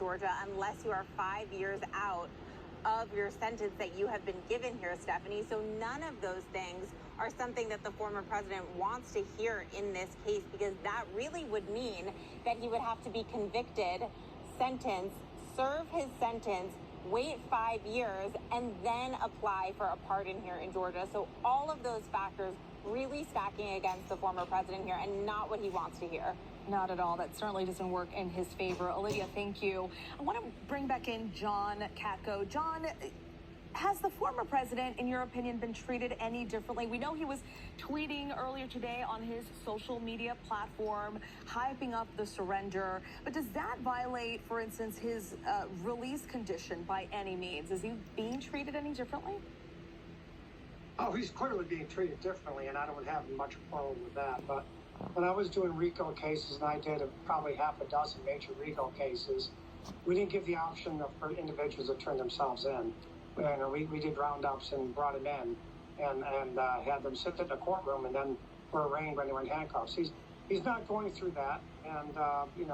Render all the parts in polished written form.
Georgia unless you are 5 years out of your sentence that you have been given here, Stephanie. So none of those things are something that the former president wants to hear in this case, because that really would mean that he would have to be convicted, sentenced, serve his sentence, wait 5 years, and then apply for a pardon here in Georgia. So all of those factors really stacking against the former president here, and not what he wants to hear. Not at all. That certainly doesn't work in his favor. Olivia, thank you. I want to bring back in John Katko. John, has the former president, in your opinion, been treated any differently? We know he was tweeting earlier today on his social media platform, hyping up the surrender. But does that violate, for instance, his release condition by any means? Is he being treated any differently? Oh, he's clearly being treated differently, and I don't have much problem with that. But when I was doing RICO cases, and I did probably half a dozen major RICO cases, we didn't give the option for individuals to turn themselves in. And we did roundups and brought them in and had them sit in the courtroom, and then were arraigned when they were in handcuffs. He's not going through that, and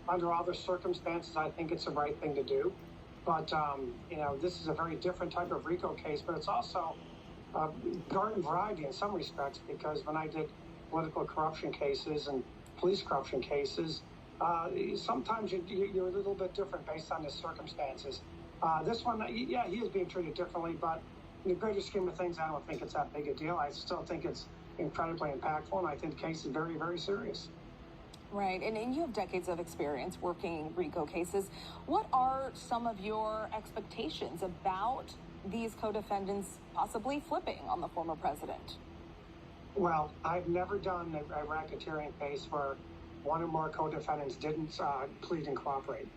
under all the circumstances, I think it's the right thing to do. But this is a very different type of RICO case, but it's also garden variety in some respects, because when I did political corruption cases and police corruption cases, sometimes you're a little bit different based on the circumstances. This one, he is being treated differently, but in the greater scheme of things, I don't think it's that big a deal. I still think it's incredibly impactful, and I think the case is very, very serious. Right, and you have decades of experience working RICO cases. What are some of your expectations about these co-defendants possibly flipping on the former president? Well, I've never done a racketeering case where one or more co-defendants didn't plead and cooperate.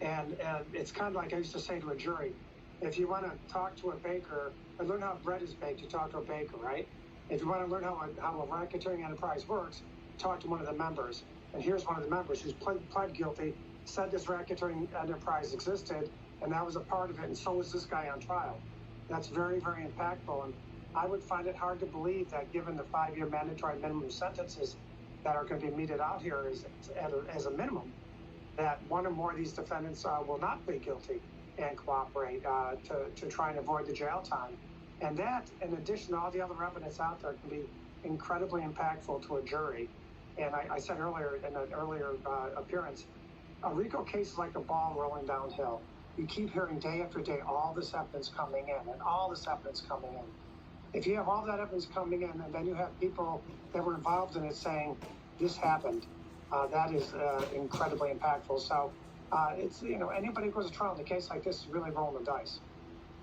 And it's kind of like I used to say to a jury, if you want to talk to a baker and learn how bread is baked, you talk to a baker, right? If you want to learn how a racketeering enterprise works, talk to one of the members. And here's one of the members who's pled guilty, said this racketeering enterprise existed, and that was a part of it, and so was this guy on trial. That's very, very impactful. And I would find it hard to believe that, given the 5-year mandatory minimum sentences that are going to be meted out here as a minimum, that one or more of these defendants will not plead guilty and cooperate to try and avoid the jail time. And that, in addition to all the other evidence out there, can be incredibly impactful to a jury. And I said earlier in an earlier appearance, a RICO case is like a ball rolling downhill. You keep hearing day after day all this evidence coming in and all this evidence coming in. If you have all that evidence coming in, and then you have people that were involved in it saying, this happened, that is incredibly impactful. So it's, anybody who goes to trial in a case like this is really rolling the dice.